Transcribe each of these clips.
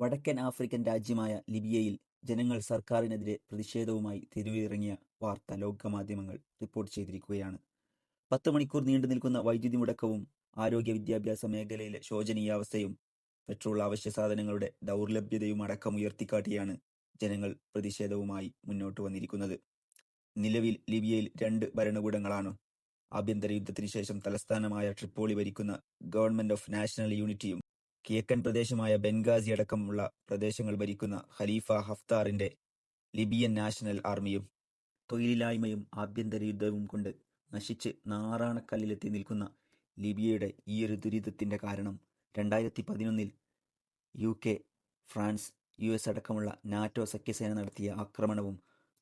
വടക്കൻ ആഫ്രിക്കൻ രാജ്യമായ ലിബിയയിൽ ജനങ്ങൾ സർക്കാരിനെതിരെ പ്രതിഷേധവുമായി തെരുവിലിറങ്ങിയ വാർത്ത ലോകമാധ്യമങ്ങൾ റിപ്പോർട്ട് ചെയ്തിരിക്കുകയാണ്. 10 മണിക്കൂർ നീണ്ടുനിൽക്കുന്ന വൈദ്യുതി മുടക്കവും ആരോഗ്യ വിദ്യാഭ്യാസ മേഖലയിലെ ശോചനീയാവസ്ഥയും പെട്രോൾ അവശ്യ സാധനങ്ങളുടെ ദൗർലഭ്യതയും അടക്കം ഉയർത്തിക്കാട്ടിയാണ് ജനങ്ങൾ പ്രതിഷേധവുമായി മുന്നോട്ട് വന്നിരിക്കുന്നത്. നിലവിൽ ലിബിയയിൽ 2 ഭരണകൂടങ്ങളാണ്. ആഭ്യന്തര യുദ്ധത്തിന് ശേഷം തലസ്ഥാനമായ ട്രിപ്പോളി ഭരിക്കുന്ന ഗവൺമെന്റ് ഓഫ് നാഷണൽ യൂണിറ്റിയും കിഴക്കൻ പ്രദേശമായ ബെൻഗാസി അടക്കമുള്ള പ്രദേശങ്ങൾ ഭരിക്കുന്ന ഖലീഫ ഹഫ്താറിന്റെ ലിബിയൻ നാഷണൽ ആർമിയും. തൊഴിലില്ലായ്മയും ആഭ്യന്തര യുദ്ധവും കൊണ്ട് നശിച്ച് നാറാണക്കല്ലിലെത്തി നിൽക്കുന്ന ലിബിയയുടെ ഈയൊരു ദുരിതത്തിന്റെ കാരണം 2011 UK, ഫ്രാൻസ്, US അടക്കമുള്ള നാറ്റോ സഖ്യസേന നടത്തിയ ആക്രമണവും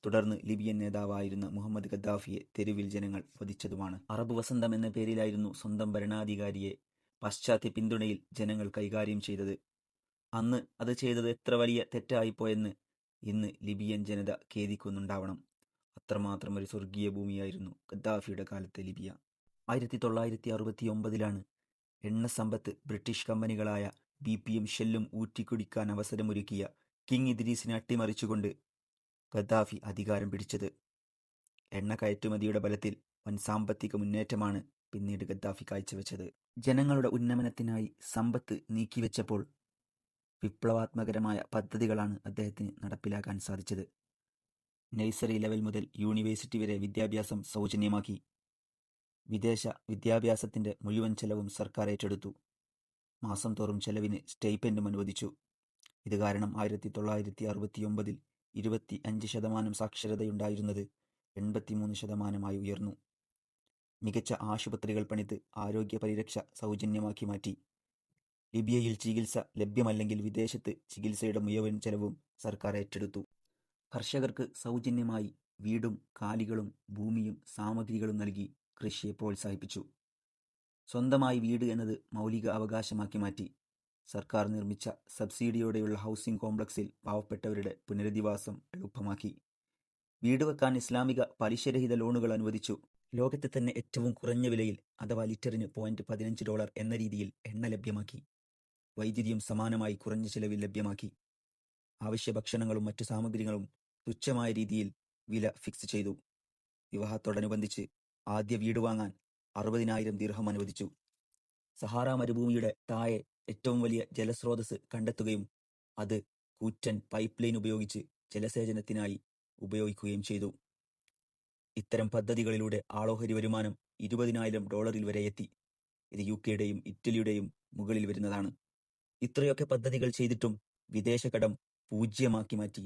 തുടർന്ന് ലിബിയൻ നേതാവായിരുന്ന മുഹമ്മദ് ഖദ്ദാഫിയെ തെരുവിൽ ജനങ്ങൾ വധിച്ചതുമാണ്. അറബ് വസന്തം എന്ന പേരിലായിരുന്നു സ്വന്തം ഭരണാധികാരിയെ പാശ്ചാത്യ പിന്തുണയിൽ ജനങ്ങൾ കൈകാര്യം ചെയ്തത്. അന്ന് അത് ചെയ്തത് എത്ര വലിയ തെറ്റായിപ്പോയെന്ന് ഇന്ന് ലിബിയൻ ജനത ഖേദിക്കുന്നുണ്ടാവണം. അത്രമാത്രം ഒരു സ്വർഗീയ ഭൂമിയായിരുന്നു ഖദ്ദാഫിയുടെ കാലത്തെ ലിബിയ. 1969 എണ്ണ സമ്പത്ത് ബ്രിട്ടീഷ് കമ്പനികളായ BP-യും ഷെല്ലും ഊറ്റിക്കുടിക്കാൻ അവസരമൊരുക്കിയ കിങ് ഇദ്രീസിനെ അട്ടിമറിച്ചുകൊണ്ട് ഖദ്ദാഫി അധികാരം പിടിച്ചത്. എണ്ണ കയറ്റുമതിയുടെ ബലത്തിൽ വൻ സാമ്പത്തിക മുന്നേറ്റമാണ് പിന്നീട് ഖദ്ദാഫി കാഴ്ചവെച്ചത്. ജനങ്ങളുടെ ഉന്നമനത്തിനായി സമ്പത്ത് നീക്കിവെച്ചപ്പോൾ വിപ്ലവാത്മകരമായ പദ്ധതികളാണ് അദ്ദേഹത്തിന് നടപ്പിലാക്കാൻ സാധിച്ചത്. നഴ്സറി ലെവൽ മുതൽ യൂണിവേഴ്സിറ്റി വരെ വിദ്യാഭ്യാസം സൗജന്യമാക്കി. വിദേശ വിദ്യാഭ്യാസത്തിന്റെ മുഴുവൻ ചെലവും സർക്കാർ ഏറ്റെടുത്തു. മാസം തോറും ചെലവിന് സ്റ്റൈപ്പൻഡും അനുവദിച്ചു. ഇത് കാരണം 1969 25% സാക്ഷരതയുണ്ടായിരുന്നത് 83% ഉയർന്നു. മികച്ച ആശുപത്രികൾ പണിത് ആരോഗ്യ പരിരക്ഷ സൗജന്യമാക്കി മാറ്റി. ലിബിയയിൽ ചികിത്സ ലഭ്യമല്ലെങ്കിൽ വിദേശത്ത് ചികിത്സയുടെ മുഴുവൻ ചെലവും സർക്കാർ ഏറ്റെടുത്തു. കർഷകർക്ക് സൗജന്യമായി വീടും കാലികളും ഭൂമിയും സാമഗ്രികളും നൽകി കൃഷിയെ പ്രോത്സാഹിപ്പിച്ചു. സ്വന്തമായി വീട് എന്നത് മൗലിക അവകാശമാക്കി മാറ്റി. സർക്കാർ നിർമ്മിച്ച സബ്സിഡിയോടെയുള്ള ഹൗസിംഗ് കോംപ്ലക്സിൽ പാവപ്പെട്ടവരുടെ പുനരധിവാസം എളുപ്പമാക്കി. വീട് വെക്കാൻ ഇസ്ലാമിക പലിശരഹിത ലോണുകൾ അനുവദിച്ചു. ലോകത്തെ തന്നെ ഏറ്റവും കുറഞ്ഞ വിലയിൽ അഥവാ ലിറ്ററിന് $0.15 എന്ന രീതിയിൽ എണ്ണ ലഭ്യമാക്കി. വൈദ്യുതിയും സമാനമായി കുറഞ്ഞ ചിലവിൽ ലഭ്യമാക്കി. ആവശ്യ ഭക്ഷണങ്ങളും മറ്റു സാമഗ്രികളും തുച്ഛമായ രീതിയിൽ വില ഫിക്സ് ചെയ്തു. വിവാഹത്തോടനുബന്ധിച്ച് ആദ്യ വീട് വാങ്ങാൻ 60,000 ദിർഹം അനുവദിച്ചു. സഹാറ മരുഭൂമിയുടെ താഴെ ഏറ്റവും വലിയ ജലസ്രോതസ് കണ്ടെത്തുകയും അത് കൂറ്റൻ പൈപ്പ് ലൈൻ ഉപയോഗിച്ച് ജലസേചനത്തിനായി ഉപയോഗിക്കുകയും ചെയ്തു. ഇത്തരം പദ്ധതികളിലൂടെ ആളോഹരി വരുമാനം $20,000 വരെ എത്തി. ഇത് UK-യുടെയും ഇറ്റലിയുടെയും മുകളിൽ വരുന്നതാണ്. ഇത്രയൊക്കെ പദ്ധതികൾ ചെയ്തിട്ടും വിദേശ കടം പൂജ്യമാക്കി മാറ്റി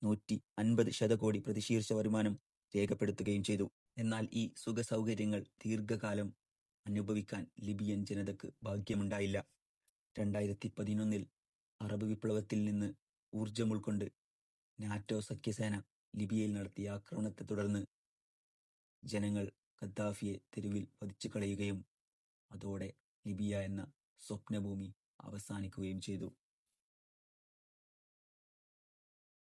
150 ശതകോടി പ്രതിശീർഷ വരുമാനം രേഖപ്പെടുത്തുകയും ചെയ്തു. എന്നാൽ ഈ സുഖസൗകര്യങ്ങൾ ദീർഘകാലം അനുഭവിക്കാൻ ലിബിയൻ ജനതക്ക് ഭാഗ്യമുണ്ടായില്ല. 2011 അറബ് വിപ്ലവത്തിൽ നിന്ന് ഊർജം ഉൾക്കൊണ്ട് നാറ്റോ സഖ്യസേന ലിബിയയിൽ നടത്തിയ ആക്രമണത്തെ തുടർന്ന് ജനങ്ങൾ ഖദ്ദാഫിയെ തെരുവിൽ വധിച്ചു കളയുകയും അതോടെ ലിബിയ എന്ന സ്വപ്നഭൂമി അവസാനിക്കുകയും ചെയ്തു.